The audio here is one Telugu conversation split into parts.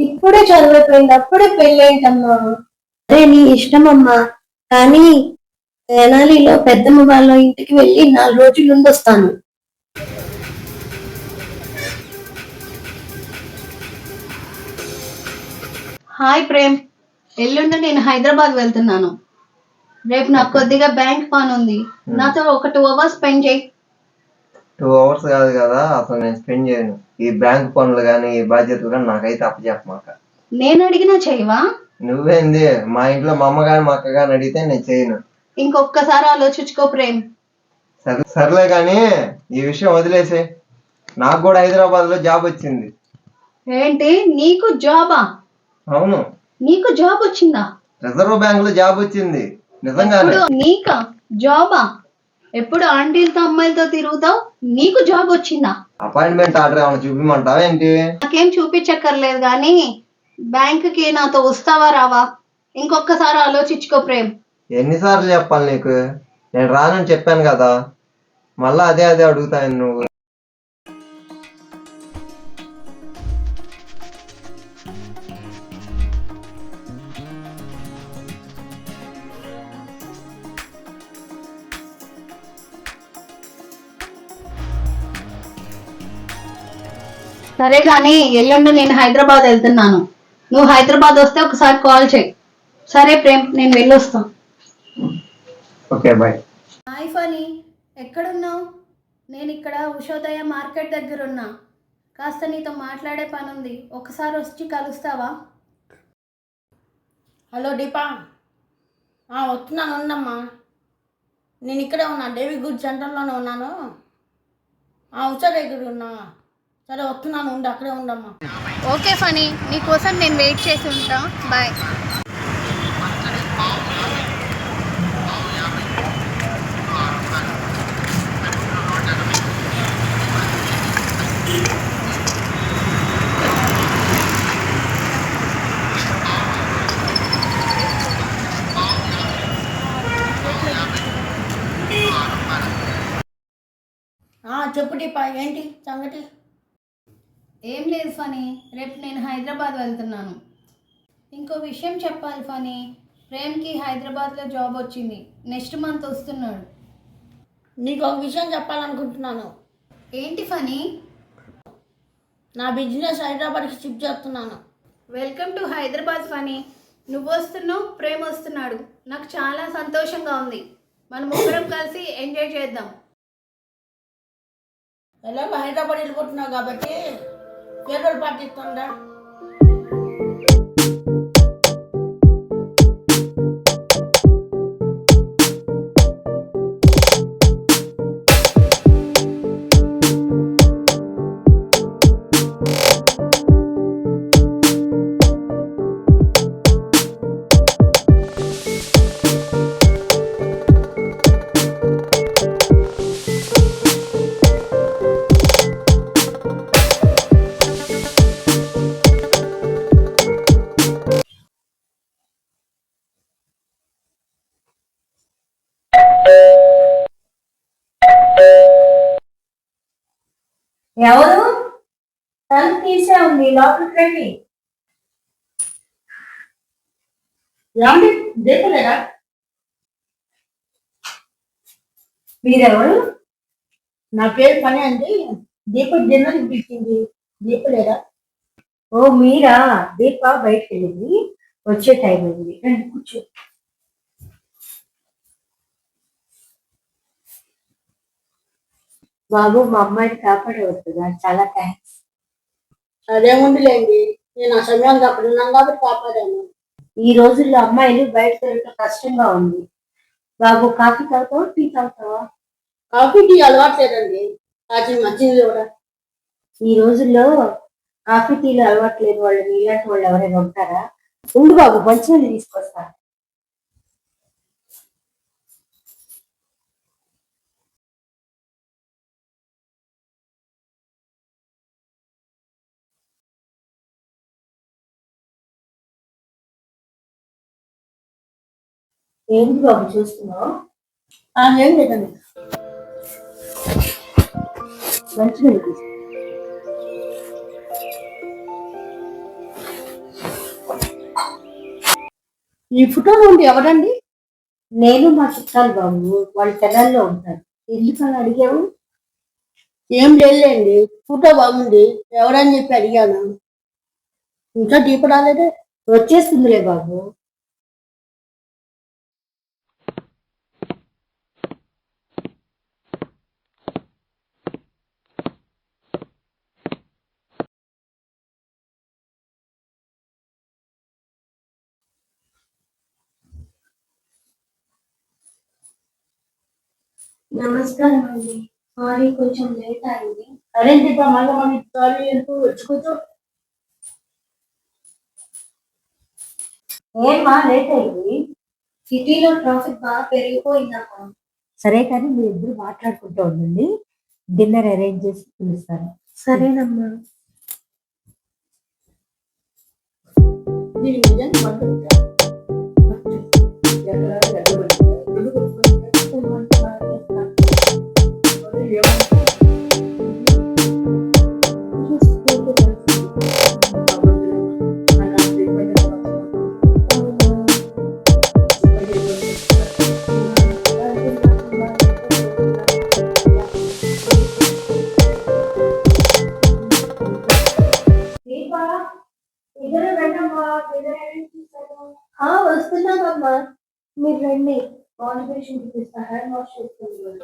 ఇప్పుడే చదివిపోయింది, అప్పుడే పెళ్ళేంటమ్మా? అదే నీ ఇష్టమమ్మా, కానీ తెనాలిలో పెద్దమ్మ వాళ్ళ ఇంటికి వెళ్ళి 4 రోజులు ఉండొస్తాను. హాయ్ ప్రేమ్, ఎల్లుండి నేను హైదరాబాద్ వెళ్తున్నాను. రేపు నాకు కొద్దిగా బ్యాంక్ పని ఉంది. నాతో ఒక 2 అవర్స్ స్పెండ్ చేయి. 2 అవర్స్ కాదు కదా, అసలు నేను స్పెండ్ చేయను. ఈ బ్యాంక్ పనులు కానీ ఈ బాధ్యతలు కానీ నాకైతే అప్పచెప్పమాక. నేను అడిగినా చేయవా? నువ్వేంది, మా ఇంట్లో మా అమ్మ కానీ మా అక్క కానీ అడిగితే నేను చేయను. ఇంకొకసారి ఆలోచించుకో ప్రేమ్. సర్లే కానీ ఈ విషయం వదిలేసే. నాకు కూడా హైదరాబాద్ లో జాబ్ వచ్చింది. ఏంటి, నీకు జాబా? అవును. నీకు జాబ్ వచ్చిందా? రిజర్వ్ బ్యాంక్ లో జాబ్ వచ్చింది. నిజంగానే. నీకా జాబా? ఎప్పుడు ఆంటీలతో అమ్మాయిలతో తిరుగుతావు, నీకు జాబ్ వచ్చిందా? అపాయింట్మెంట్ ఆర్డర్ ఏమైనా చూపిమంటావా ఏంటి? నాకేం చూపించక్కర్లేదు కానీ బ్యాంక్ కి నాతో వస్తావా రావా? ఇంకొకసారి ఆలోచించుకో ప్రేమ్. ఎన్నిసార్లు చెప్పాలి నీకు? నేను రానని చెప్పాను కదా, మళ్ళా అదే అడుగుతాను నువ్వు. సరే కానీ ఎల్లుండి నేను హైదరాబాద్ వెళ్తున్నాను. నువ్వు హైదరాబాద్ వస్తే ఒకసారి కాల్ చేయి. సరే ప్రేమ్, నేను వెళ్ళొస్తాను. Okay, bye. హాయ్ ఫనీ, ఎక్కడున్నావు? నేను ఇక్కడ ఉషోదయ మార్కెట్ దగ్గర ఉన్నా. కాస్త నీతో మాట్లాడే పని ఉంది, ఒకసారి వచ్చి కలుస్తావా? హలో దీపా, వస్తున్నాను, ఉండమ్మా. నేను ఇక్కడే ఉన్నా, డేవి గుడ్ సెంటర్లోనే ఉన్నాను. ఉషా దగ్గర ఉన్నా. సరే వస్తున్నాను, ఉండి అక్కడే ఉండమ్మా. ఓకే ఫనీ, నీకోసం నేను వెయిట్ చేసి ఉంటా. బాయ్. చెప్పు దీపా, ఏంటి సంగతి? ఏం లేదు ఫనీ, రేపు నేను హైదరాబాద్ వెళ్తున్నాను. ఇంకో విషయం చెప్పాలి ఫనీ, ప్రేమ్కి హైదరాబాద్లో జాబ్ వచ్చింది. నెక్స్ట్ మంత్ వస్తున్నాడు. నీకు ఒక విషయం చెప్పాలనుకుంటున్నాను. ఏంటి ఫనీ? నా బిజినెస్ హైదరాబాద్కి షిఫ్ట్ చేస్తున్నాను. Welcome to Hyderabad Phani. నువ్వు వస్తున్నావు, ప్రేమ్ వస్తున్నాడు. నాకు చాలా సంతోషంగా ఉంది. మనం ముగ్గురం కలిసి ఎంజాయ్ చేద్దాం. ఎలాగో హైదరాబాద్ వెళ్ళిపోతున్నావు కాబట్టి ఫేర్వెల్ పార్టీ ఇస్తుందా? ఎవరు? తలుపు తీసే ఉంది, లోపలికి రండి. ఏమండి దీపలేదా? మీరెవరు? నా పేరు పని అండి. దీప డిన్నర్ ఇప్పించింది. దీపలేదా? ఓ మీరా? దీప బయటకు వెళ్ళింది, వచ్చే టైం అయింది. రండి కూర్చో. బాబు, మా అమ్మాయిని కాపాడవద్దుగా, చాలా థ్యాంక్స్. అదేముందిలేండి, నేను ఆ సమయానికి అక్కడ ఉన్నాను కాబట్టి కాపాడాను. ఈ రోజుల్లో అమ్మాయిలు బయట తిరగటం కష్టంగా ఉంది. బాబు, కాఫీ తాగుతావా, టీ తాగుతావా? కాఫీ టీ అలవాటు లేదండి, కాచి మంచిది కూడా. ఈ రోజుల్లో కాఫీ టీలు అలవాటు లేని వాళ్ళు ఇలాంటి వాళ్ళు ఎవరైనా ఉంటారా? ఉండు బాబు, మంచినీళ్ళు తీసుకొస్తా. ఏంటి బాబు చూస్తున్నావు? ఏం లేదండి. మంచినీళ్ళు తీసుకో. ఈ ఫోటోలో ఉంది ఎవరండి? నేను మా చుట్టాలు బాబు, వాళ్ళ తెనాల్లో ఉంటారు. ఎందుకు అలా అడిగావు? ఏం లేదులేండి, ఫోటో బాగుంది, ఎవరని చెప్పి అడిగాను. ఇంకా దీపు రాలేదే. వచ్చేస్తుందిలే బాబు. నమస్కారం అండి. సారీ కొంచెం లేట్ అయింది. అరే దీప, మళ్ళీ మనకి సారీ ఎందుకు, వచ్చి కూర్చో. ఏమ్మా లేట్ అయింది? సిటీలో ట్రాఫిక్ బాగా పెరిగిపోయిందమ్మా. సరే కానీ మీరు ఇద్దరు మాట్లాడుకుంటూ ఉండండి, డిన్నర్ అరేంజ్ చేసి పిలుస్తాను. సరేనమ్మా. దీని నిజంగా పడుతుందా? ఎక్కడ ఎక్కడ ఎందుకు వస్తున్నామమ్మా, మీరు రండి. కాన్వర్సేషన్ చూపిస్తా. హ్యాండ్ వాష్ చేసుకుంటున్నాను.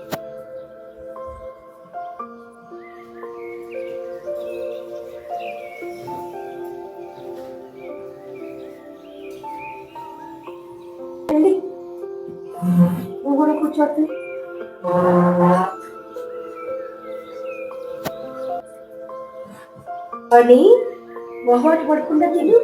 రండి, నువ్వు కూడా కూర్చోండి. అని మొహమాట పడకుండా తిను.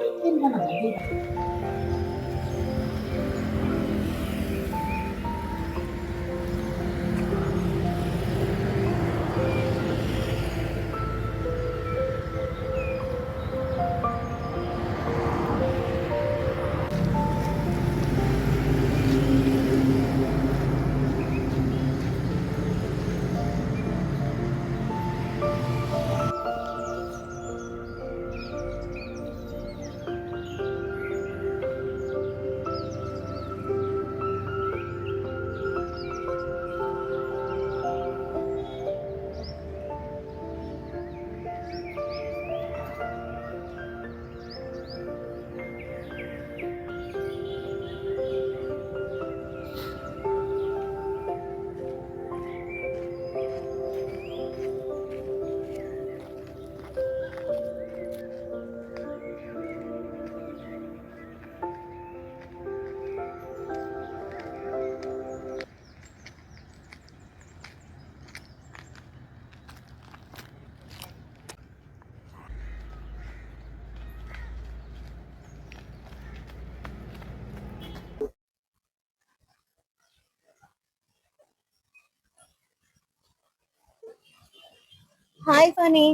Hi Phani,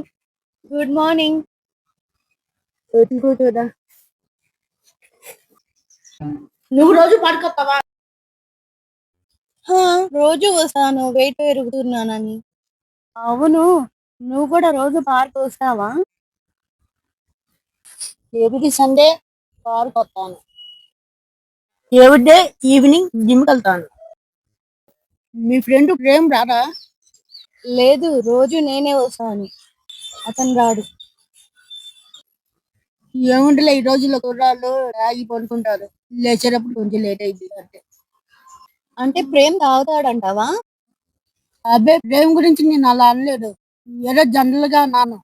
good morning. కూర్చోదా? నువ్వు రోజు పడుకోతావా? రోజు వస్తాను, వెయిట్ పెరుగుతున్నానని. అవును, నువ్వు కూడా రోజు పార్క్ వస్తావా? ఎవ్రీ సండే పార్క్ వస్తాను, ఎవ్రీడే ఈవినింగ్ జిమ్కి వెళ్తాను. మీ ఫ్రెండ్ ప్రేమ్ రాదా? లేదు, రోజు నేనే వస్తాను, అతను రాడు. ఏముంటలే, ఈ రోజుల్లో కుర్రాళ్ళు రాగి పడుకుంటారు, లేచేటప్పుడు కొంచెం లేట్ అయింది అంటే. అంటే ప్రేమ్ తాగుతాడంటావా? అబ్బాయి ప్రేమ్ గురించి నేను అలా అనలేదు, ఏదో జనరల్ గా అన్నాను.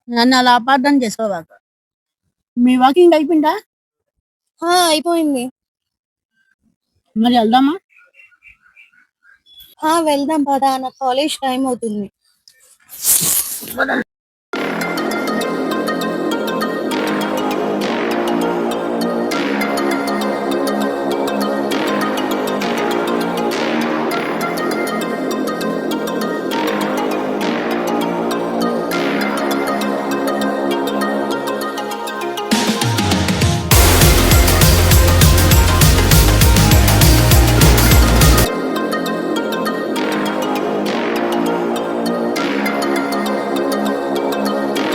నన్ను అలా అపార్థం చేసుకోవాక. మీ వాకింగ్ అయిపోయిందా? అయిపోయింది. మరి వెళ్దామా? వెళ్దాం పదా, నా కాలేజ్ టైం అవుతుంది.